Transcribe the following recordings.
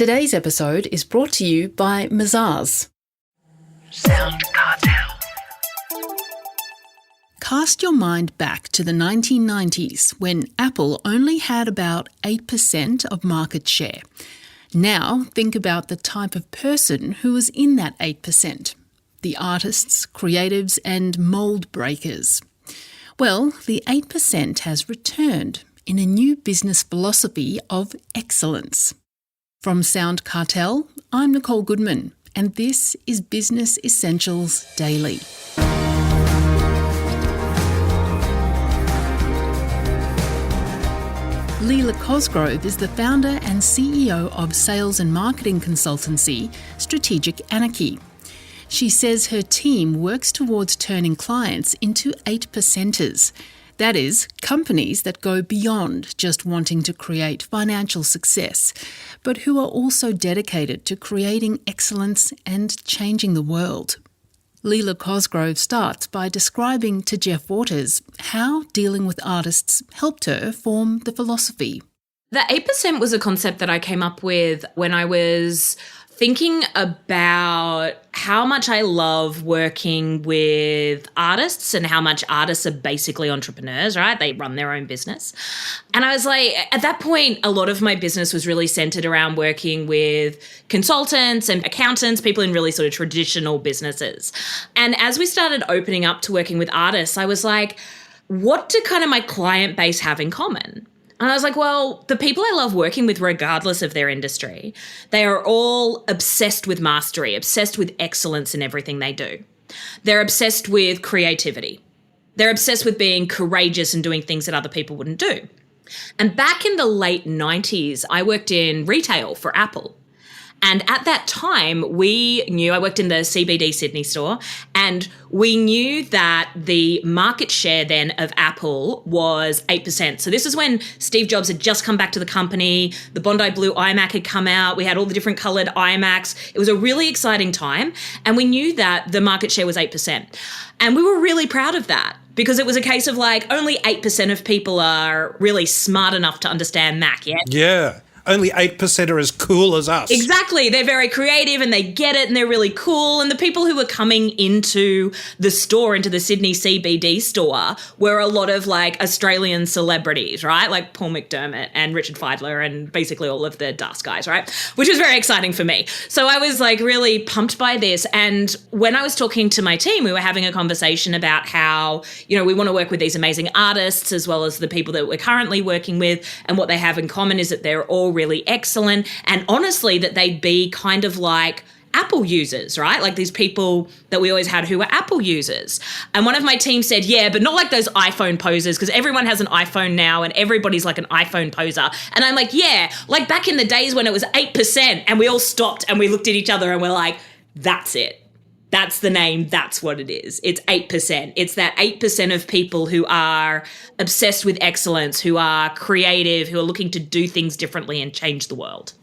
Today's episode is brought to you by Mazars. SoundCartel. Cast your mind back to the 1990s when Apple only had about 8% of market share. Now think about the type of person who was in that 8%. The artists, creatives and mould breakers. Well, the 8% has returned in a new business philosophy of excellence. From SoundCartel, I'm Nicole Goodman, and this is Business Essentials Daily. Leela Cosgrove is the founder and CEO of sales and marketing consultancy Strategic Anarchy. She says her team works towards turning clients into 8%ers. That is, companies that go beyond just wanting to create financial success, but who are also dedicated to creating excellence and changing the world. Leela Cosgrove starts by describing to Jeff Waters how dealing with artists helped her form the philosophy. The 8% was a concept that I came up with when I was thinking about how much I love working with artists and how much artists are basically entrepreneurs, right? They run their own business. And I was like, at that point, a lot of my business was really centered around working with consultants and accountants, people in really sort of traditional businesses. And as we started opening up to working with artists, I was like, what do kind of my client base have in common? And I was like, well, the people I love working with, regardless of their industry, they are all obsessed with mastery, obsessed with excellence in everything they do. They're obsessed with creativity. They're obsessed with being courageous and doing things that other people wouldn't do. And back in the late 90s, I worked in retail for Apple. And at that time, I worked in the CBD Sydney store, and we knew that the market share then of Apple was 8%. So this is when Steve Jobs had just come back to the company, the Bondi Blue iMac had come out, we had all the different coloured iMacs. It was a really exciting time, and we knew that the market share was 8%. And we were really proud of that, because it was a case of like only 8% of people are really smart enough to understand Mac, yeah? Yeah. Only 8% are as cool as us. Exactly. They're very creative and they get it and they're really cool. And the people who were coming into the store, into the Sydney CBD store, were a lot of like Australian celebrities, right? Like Paul McDermott and Richard Fidler and basically all of the Dust guys, right? Which was very exciting for me. So I was like really pumped by this. And when I was talking to my team, we were having a conversation about how, we want to work with these amazing artists as well as the people that we're currently working with. And what they have in common is that they're all really excellent, and honestly that they'd be kind of like Apple users, right? Like these people that we always had who were Apple users. And one of my team said, yeah, but not like those iPhone posers, because everyone has an iPhone now and everybody's like an iPhone poser. And I'm like, yeah, like back in the days when it was 8% and we all stopped and we looked at each other and we're like, that's it. That's the name. That's what it is. It's 8%. It's that 8% of people who are obsessed with excellence, who are creative, who are looking to do things differently and change the world.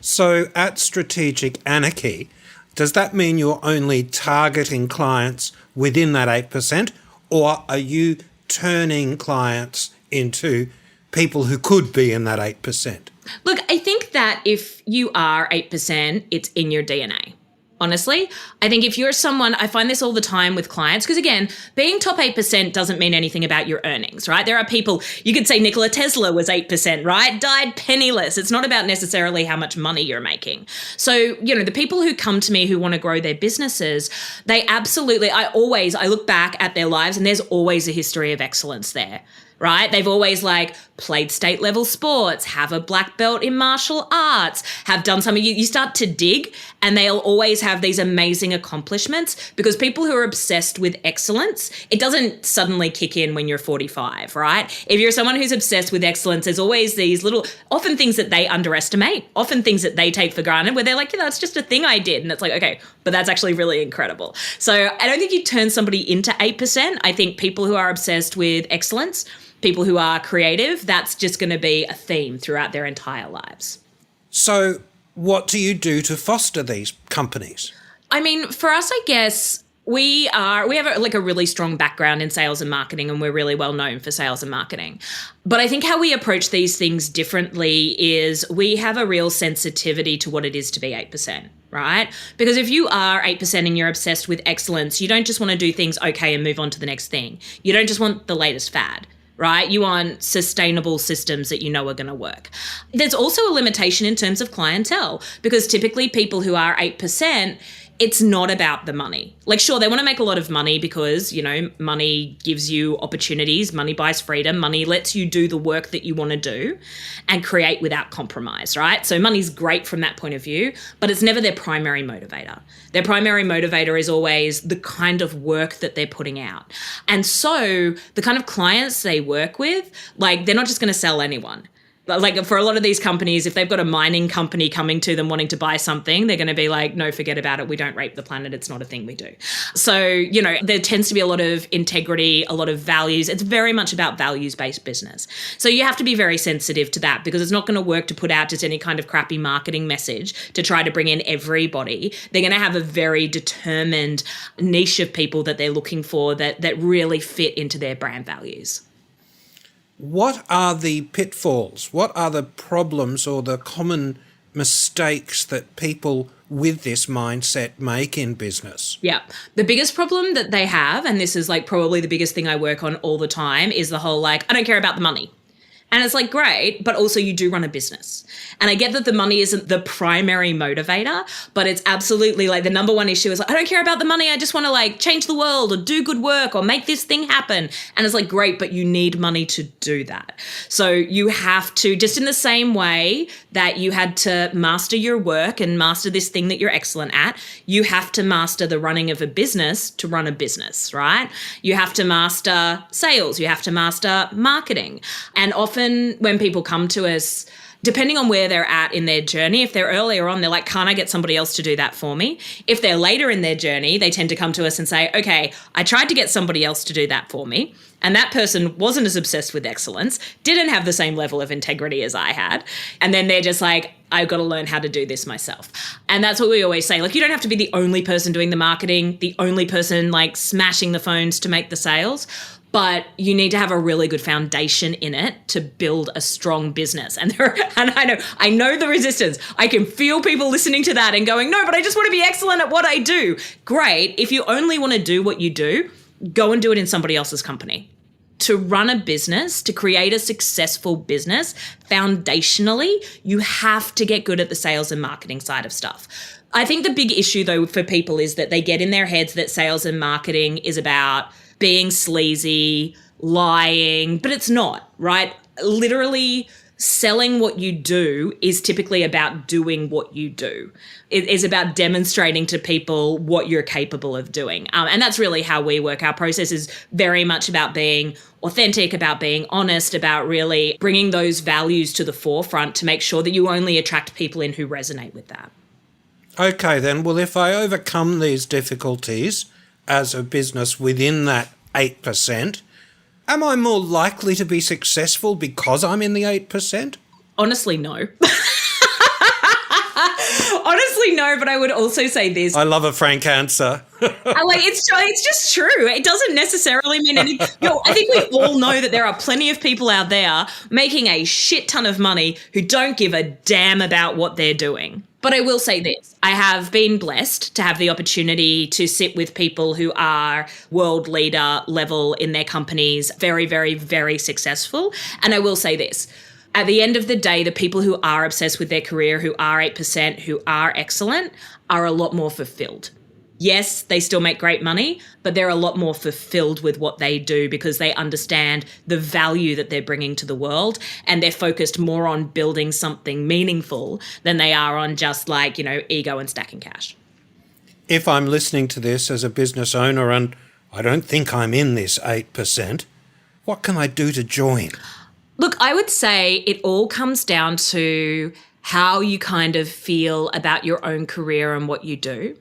So at Strategic Anarchy, does that mean you're only targeting clients within that 8%, or are you turning clients into people who could be in that 8%? Look, I think that if you are 8%, it's in your DNA. Honestly, I think if you're someone, I find this all the time with clients, because again, being top 8% doesn't mean anything about your earnings, right? There are people, you could say Nikola Tesla was 8%, right? Died penniless. It's not about necessarily how much money you're making. So, the people who come to me who want to grow their businesses, they absolutely, I look back at their lives and there's always a history of excellence there. Right? They've always played state level sports, have a black belt in martial arts, have done something. You start to dig and they'll always have these amazing accomplishments, because people who are obsessed with excellence, it doesn't suddenly kick in when you're 45, right? If you're someone who's obsessed with excellence, there's always these often things that they underestimate, often things that they take for granted where they're like, it's just a thing I did. And it's like, okay, but that's actually really incredible. So I don't think you turn somebody into 8%. I think people who are obsessed with excellence, people who are creative, that's just going to be a theme throughout their entire lives. So what do you do to foster these companies? I mean, for us, I guess We have a really strong background in sales and marketing, and we're really well known for sales and marketing. But I think how we approach these things differently is we have a real sensitivity to what it is to be 8%, right? Because if you are 8% and you're obsessed with excellence, you don't just want to do things okay and move on to the next thing. You don't just want the latest fad, right? You want sustainable systems that you know are going to work. There's also a limitation in terms of clientele, because typically people who are 8%, it's not about the money. Like, sure, they want to make a lot of money because, money gives you opportunities, money buys freedom, money lets you do the work that you want to do and create without compromise, right? So money's great from that point of view, but it's never their primary motivator. Their primary motivator is always the kind of work that they're putting out. And so the kind of clients they work with, like, they're not just going to sell anyone. Like, for a lot of these companies, if they've got a mining company coming to them wanting to buy something, they're going to be like, no, forget about it. We don't rape the planet. It's not a thing we do. So, there tends to be a lot of integrity, a lot of values. It's very much about values-based business. So you have to be very sensitive to that, because it's not going to work to put out just any kind of crappy marketing message to try to bring in everybody. They're going to have a very determined niche of people that they're looking for that really fit into their brand values. What are the pitfalls? What are the problems or the common mistakes that people with this mindset make in business? Yeah. The biggest problem that they have, and this is like probably the biggest thing I work on all the time, is the whole I don't care about the money. And it's like, great, but also you do run a business. And I get that the money isn't the primary motivator, but it's absolutely like the number one issue is I don't care about the money. I just want to change the world or do good work or make this thing happen. And it's like, great, but you need money to do that. So you have to, just in the same way that you had to master your work and master this thing that you're excellent at, you have to master the running of a business to run a business, right? You have to master sales. You have to master marketing. And often when people come to us, depending on where they're at in their journey, if they're earlier on, they're like, can't I get somebody else to do that for me? If they're later in their journey, they tend to come to us and say, okay, I tried to get somebody else to do that for me, and that person wasn't as obsessed with excellence, didn't have the same level of integrity as I had. And then they're just like, I've got to learn how to do this myself. And that's what we always say. You don't have to be the only person doing the marketing, the only person smashing the phones to make the sales. But you need to have a really good foundation in it to build a strong business. And I know the resistance. I can feel people listening to that and going, no, but I just want to be excellent at what I do. Great. If you only want to do what you do, go and do it in somebody else's company. To run a business, to create a successful business, foundationally, you have to get good at the sales and marketing side of stuff. I think the big issue, though, for people is that they get in their heads that sales and marketing is about being sleazy, lying, but it's not, right? Literally, selling what you do is typically about doing what you do. It is about demonstrating to people what you're capable of doing. And that's really how we work. Our process is very much about being authentic, about being honest, about really bringing those values to the forefront to make sure that you only attract people in who resonate with that. Okay, then. Well, if I overcome these difficulties as a business within that 8%, am I more likely to be successful because I'm in the 8%? Honestly, no. Honestly, no, but I would also say this. I love a frank answer. It's just true. It doesn't necessarily mean anything. I think we all know that there are plenty of people out there making a shit ton of money who don't give a damn about what they're doing. But I will say this. I have been blessed to have the opportunity to sit with people who are world leader level in their companies, very, very, very successful. And I will say this. At the end of the day, the people who are obsessed with their career, who are 8%, who are excellent, are a lot more fulfilled. Yes, they still make great money, but they're a lot more fulfilled with what they do because they understand the value that they're bringing to the world, and they're focused more on building something meaningful than they are on just ego and stacking cash. If I'm listening to this as a business owner and I don't think I'm in this 8%, what can I do to join? Look, I would say it all comes down to how you kind of feel about your own career and what you do.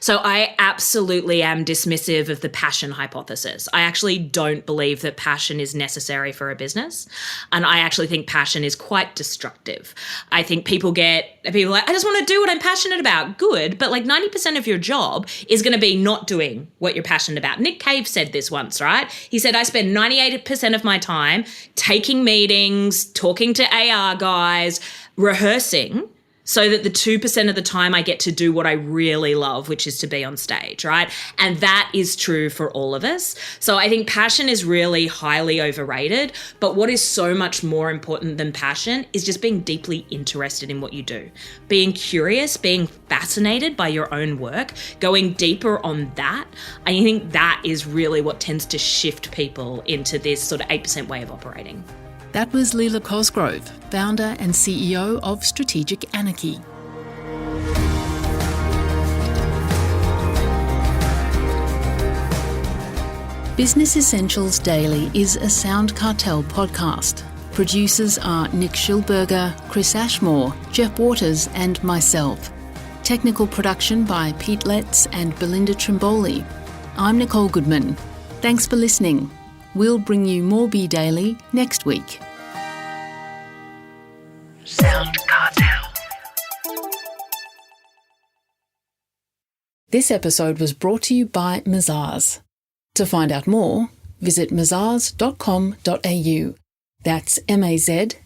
So I absolutely am dismissive of the passion hypothesis. I actually don't believe that passion is necessary for a business. And I actually think passion is quite destructive. I think people like, I just want to do what I'm passionate about. Good. But like 90% of your job is going to be not doing what you're passionate about. Nick Cave said this once, right? He said, I spend 98% of my time taking meetings, talking to AR guys, rehearsing, so that the 2% of the time I get to do what I really love, which is to be on stage, right? And that is true for all of us. So I think passion is really highly overrated. But what is so much more important than passion is just being deeply interested in what you do. Being curious, being fascinated by your own work, going deeper on that. I think that is really what tends to shift people into this sort of 8% way of operating. That was Leela Cosgrove, founder and CEO of Strategic Anarchy. Business Essentials Daily is a SoundCartel podcast. Producers are Nick Schilberger, Chris Ashmore, Jeff Waters and myself. Technical production by Pete Letts and Belinda Trimboli. I'm Nicole Goodman. Thanks for listening. We'll bring you more Be Daily next week. SoundCartel. This episode was brought to you by Mazars. To find out more, visit mazars.com.au. That's mazars.com.au.